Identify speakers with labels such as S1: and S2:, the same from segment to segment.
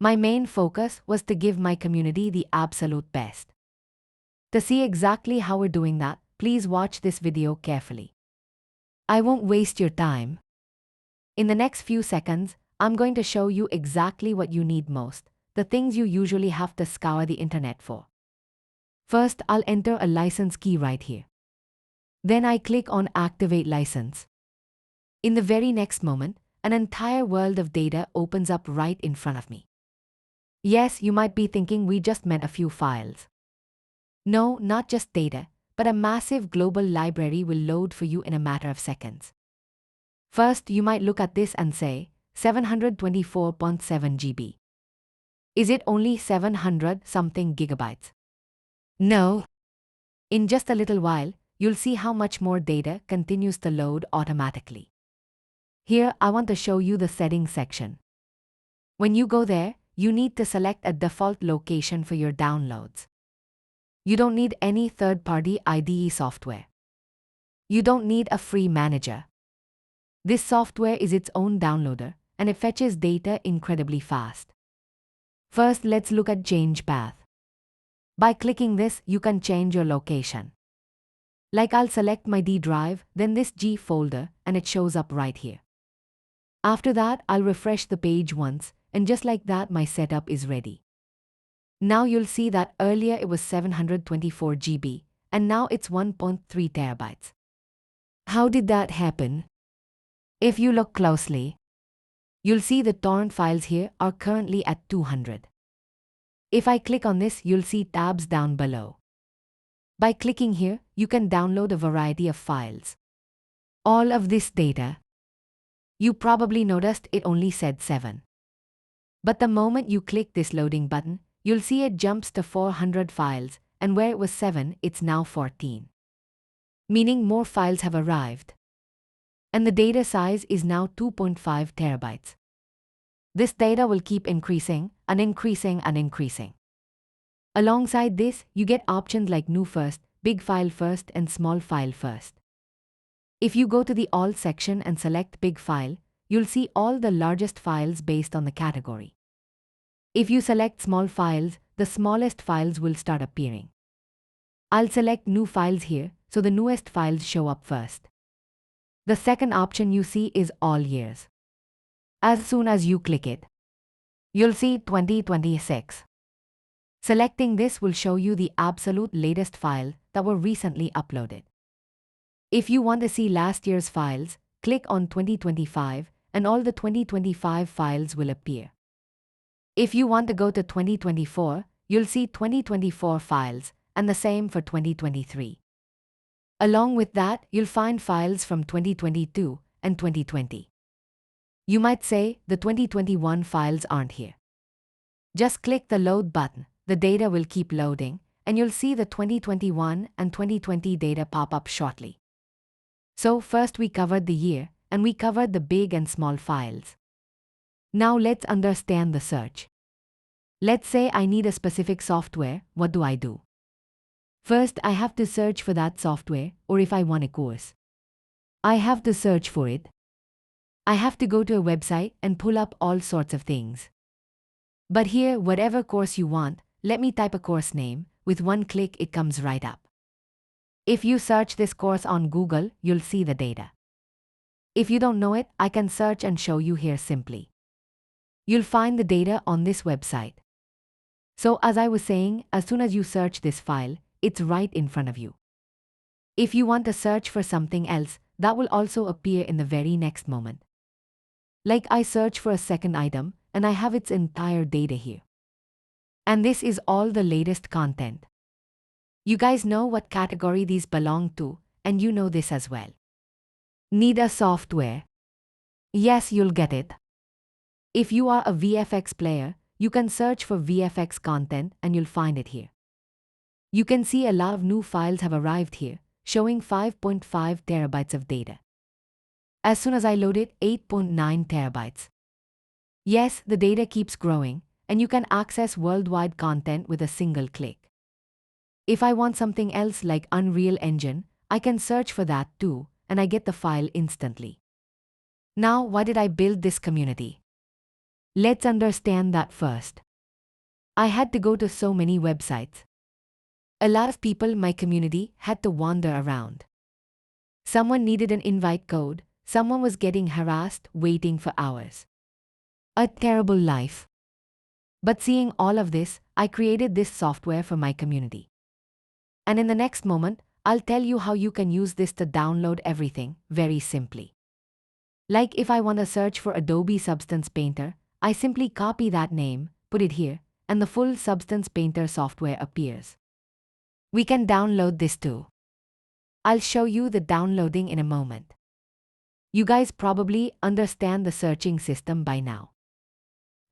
S1: My main focus was to give my community the absolute best. To see exactly how we're doing that, please watch this video carefully. I won't waste your time. In the next few seconds, I'm going to show you exactly what you need most, the things you usually have to scour the internet for. First, I'll enter a license key right here. Then I click on Activate License. In the very next moment, an entire world of data opens up right in front of me. Yes, you might be thinking we just meant a few files. No, not just data, but a massive global library will load for you in a matter of seconds. First, you might look at this and say, 724.7 GB. Is it only 700 something gigabytes? No. In just a little while, you'll see how much more data continues to load automatically. Here, I want to show you the settings section. When you go there, you need to select a default location for your downloads. You don't need any third-party IDE software. You don't need a free manager. This software is its own downloader, and it fetches data incredibly fast. First, let's look at Change Path. By clicking this, you can change your location. Like I'll select my D drive, then this G folder, and it shows up right here. After that, I'll refresh the page once, and just like that, my setup is ready. Now you'll see that earlier it was 724 GB, and now it's 1.3 terabytes. How did that happen? If you look closely, you'll see the torrent files here are currently at 200. If I click on this, you'll see tabs down below. By clicking here, you can download a variety of files. All of this data. You probably noticed it only said 7. But the moment you click this loading button, you'll see it jumps to 400 files, and where it was 7, it's now 14. Meaning more files have arrived. And the data size is now 2.5 terabytes. This data will keep increasing and increasing and increasing. Alongside this, you get options like New First, Big File First, and Small File First. If you go to the All section and select Big File, you'll see all the largest files based on the category. If you select Small Files, the smallest files will start appearing. I'll select New Files here, so the newest files show up first. The second option you see is All Years. As soon as you click it, you'll see 2026. Selecting this will show you the absolute latest files that were recently uploaded. If you want to see last year's files, click on 2025 and all the 2025 files will appear. If you want to go to 2024, you'll see 2024 files and the same for 2023. Along with that, you'll find files from 2022 and 2020. You might say the 2021 files aren't here. Just click the load button, the data will keep loading, and you'll see the 2021 and 2020 data pop up shortly. So first we covered the year, and we covered the big and small files. Now let's understand the search. Let's say I need a specific software, what do I do? First, I have to search for that software, or if I want a course, I have to search for it. I have to go to a website and pull up all sorts of things. But here, whatever course you want, let me type a course name, with one click it comes right up. If you search this course on Google, you'll see the data. If you don't know it, I can search and show you here simply. You'll find the data on this website. So as I was saying, as soon as you search this file, it's right in front of you. If you want to search for something else, that will also appear in the very next moment. Like I search for a second item, and I have its entire data here. And this is all the latest content. You guys know what category these belong to, and you know this as well. Need a software? Yes, you'll get it. If you are a VFX player, you can search for VFX content and you'll find it here. You can see a lot of new files have arrived here, showing 5.5 terabytes of data. As soon as I load it, 8.9 terabytes. Yes, the data keeps growing, and you can access worldwide content with a single click. If I want something else like Unreal Engine, I can search for that too, and I get the file instantly. Now, why did I build this community? Let's understand that first. I had to go to so many websites. A lot of people in my community had to wander around. Someone needed an invite code, someone was getting harassed, waiting for hours. A terrible life. But seeing all of this, I created this software for my community. And in the next moment, I'll tell you how you can use this to download everything, very simply. Like if I want to search for Adobe Substance Painter, I simply copy that name, put it here, and the full Substance Painter software appears. We can download this too. I'll show you the downloading in a moment. You guys probably understand the searching system by now.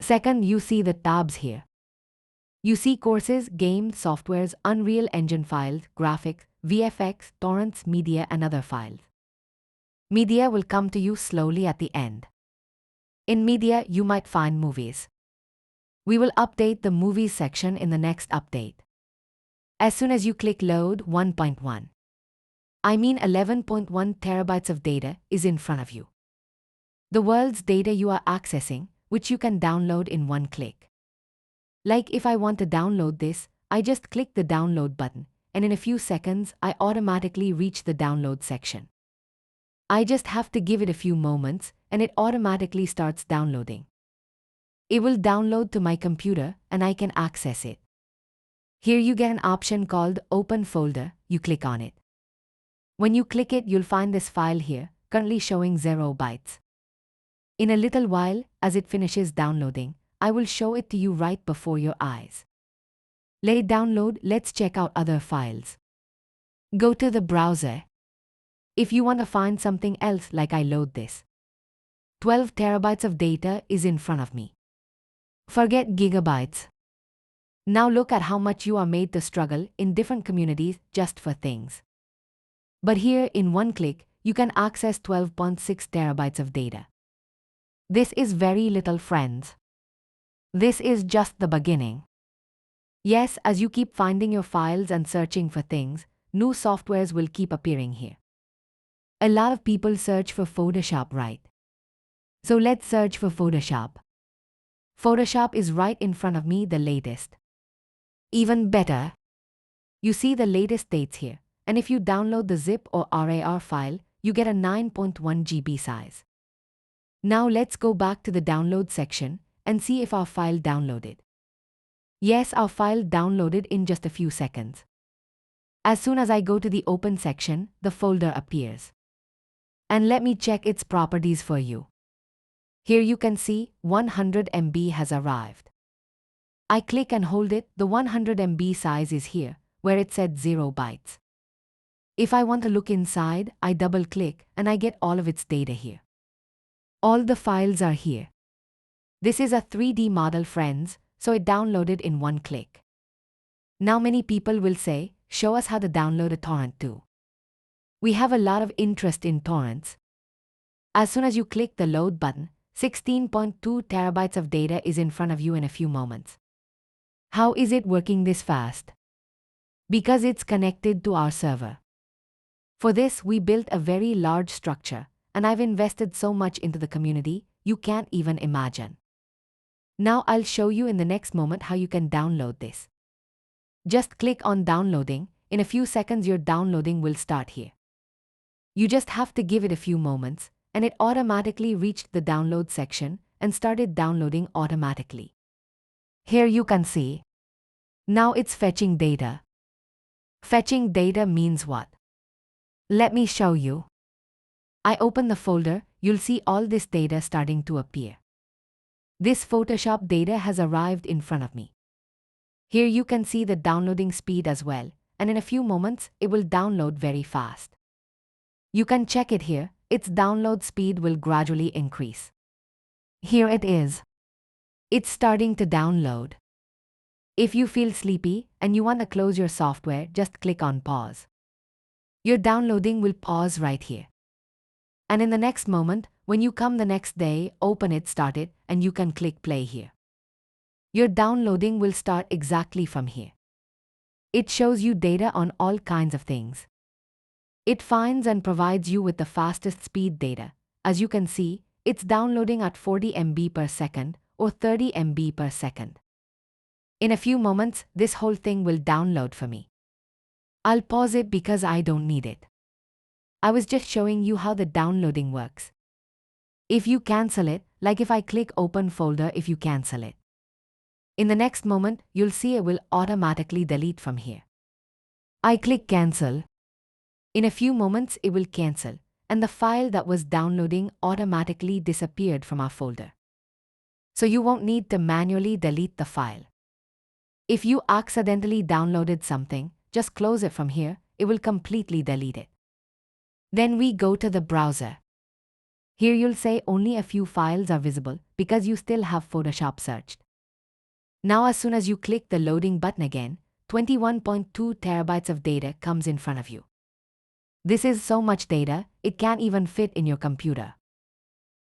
S1: Second, you see the tabs here. You see courses, games, softwares, Unreal Engine files, graphics, VFX, torrents, media, and other files. Media will come to you slowly at the end. In media, you might find movies. We will update the movies section in the next update. As soon as you click load, 1.1. I mean 11.1 terabytes of data is in front of you. The world's data you are accessing, which you can download in one click. Like if I want to download this, I just click the download button, and in a few seconds, I automatically reach the download section. I just have to give it a few moments, and it automatically starts downloading. It will download to my computer, and I can access it. Here you get an option called Open Folder, you click on it. When you click it, you'll find this file here, currently showing 0 bytes. In a little while, as it finishes downloading, I will show it to you right before your eyes. Let it download, let's check out other files. Go to the browser. If you want to find something else like I load this. 12 terabytes of data is in front of me. Forget gigabytes. Now look at how much you are made to struggle in different communities just for things. But here in one click, you can access 12.6 terabytes of data. This is very little, friends. This is just the beginning. Yes, as you keep finding your files and searching for things, new softwares will keep appearing here. A lot of people search for Photoshop, right? So let's search for Photoshop. Photoshop is right in front of me, the latest. Even better. You see the latest dates here, and if you download the zip or RAR file, you get a 9.1 GB size. Now let's go back to the download section and see if our file downloaded. Yes, our file downloaded in just a few seconds. As soon as I go to the open section, the folder appears. And let me check its properties for you. Here you can see 100 MB has arrived. I click and hold it, the 100 MB size is here, where it said 0 bytes. If I want to look inside, I double click and I get all of its data here. All the files are here. This is a 3D model, friends, so it downloaded in one click. Now many people will say, show us how to download a torrent too. We have a lot of interest in torrents. As soon as you click the load button, 16.2 terabytes of data is in front of you in a few moments. How is it working this fast? Because it's connected to our server. For this, we built a very large structure, and I've invested so much into the community, you can't even imagine. Now I'll show you in the next moment how you can download this. Just click on downloading, in a few seconds your downloading will start here. You just have to give it a few moments, and it automatically reached the download section and started downloading automatically. Here you can see. Now it's fetching data. Fetching data means what? Let me show you. I open the folder, you'll see all this data starting to appear. This Photoshop data has arrived in front of me. Here you can see the downloading speed as well, and in a few moments, it will download very fast. You can check it here, its download speed will gradually increase. Here it is. It's starting to download. If you feel sleepy and you want to close your software, just click on pause. Your downloading will pause right here. And in the next moment, when you come the next day, open it, start it, and you can click play here. Your downloading will start exactly from here. It shows you data on all kinds of things. It finds and provides you with the fastest speed data. As you can see, it's downloading at 40 MB per second, or 30 MB per second. In a few moments, this whole thing will download for me. I'll pause it because I don't need it. I was just showing you how the downloading works. If you cancel it, like if I click open folder if you cancel it. In the next moment, you'll see it will automatically delete from here. I click cancel. In a few moments, it will cancel, and the file that was downloading automatically disappeared from our folder. So you won't need to manually delete the file. If you accidentally downloaded something, just close it from here, it will completely delete it. Then we go to the browser. Here you'll say only a few files are visible because you still have Photoshop searched. Now as soon as you click the loading button again, 21.2 terabytes of data comes in front of you. This is so much data, it can't even fit in your computer.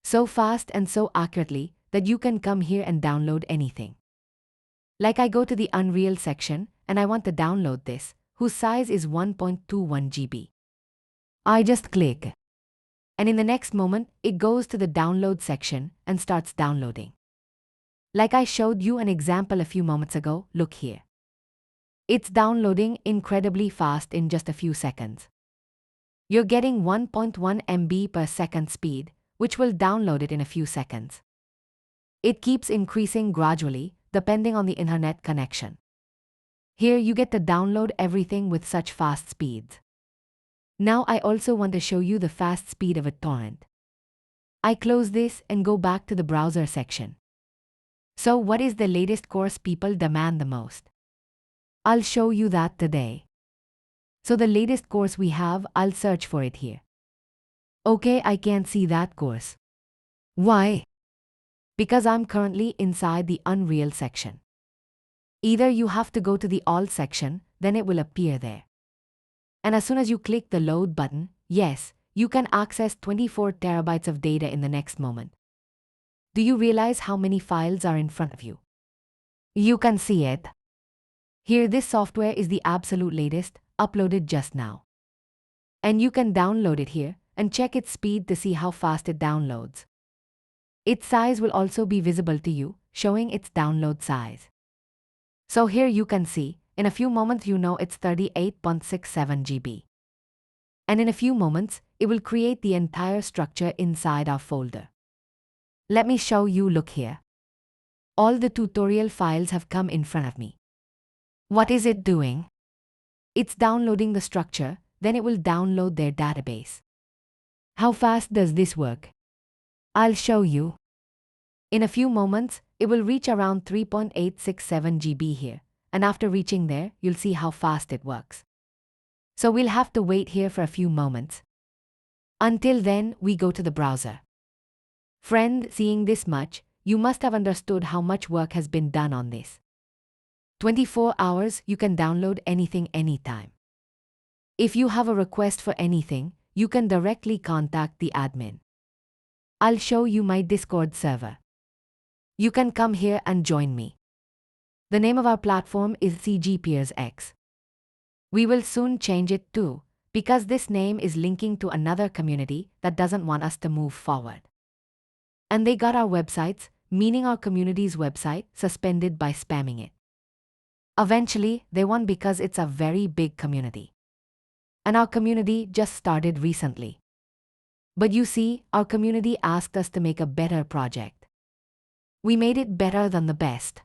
S1: So fast and so accurately that you can come here and download anything. Like I go to the Unreal section and I want to download this, whose size is 1.21 GB. I just click. And in the next moment, it goes to the download section and starts downloading. Like I showed you an example a few moments ago, look here. It's downloading incredibly fast in just a few seconds. You're getting 1.1 MB per second speed, which will download it in a few seconds. It keeps increasing gradually, depending on the internet connection. Here you get to download everything with such fast speeds. Now I also want to show you the fast speed of a torrent. I close this and go back to the browser section. So what is the latest course people demand the most? I'll show you that today. So the latest course we have, I'll search for it here. Okay, I can't see that course. Why? Because I'm currently inside the Unreal section. Either you have to go to the All section, then it will appear there. And as soon as you click the load button, yes, you can access 24 terabytes of data in the next moment. Do you realize how many files are in front of you? You can see it. Here, this software is the absolute latest, uploaded just now. And you can download it here and check its speed to see how fast it downloads. Its size will also be visible to you, showing its download size. So here you can see, in a few moments you know it's 38.67 GB. And in a few moments, it will create the entire structure inside our folder. Let me show you, look here. All the tutorial files have come in front of me. What is it doing? It's downloading the structure, then it will download their database. How fast does this work? I'll show you. In a few moments, it will reach around 3.867 GB here, and after reaching there, you'll see how fast it works. So we'll have to wait here for a few moments. Until then, we go to the browser. Friend, seeing this much, you must have understood how much work has been done on this. 24 hours, you can download anything anytime. If you have a request for anything, you can directly contact the admin. I'll show you my Discord server. You can come here and join me. The name of our platform is CGPeersX. We will soon change it too, because this name is linking to another community that doesn't want us to move forward. And they got our websites, meaning our community's website, suspended by spamming it. Eventually, they won because it's a very big community. And our community just started recently. But you see, our community asked us to make a better project. We made it better than the best.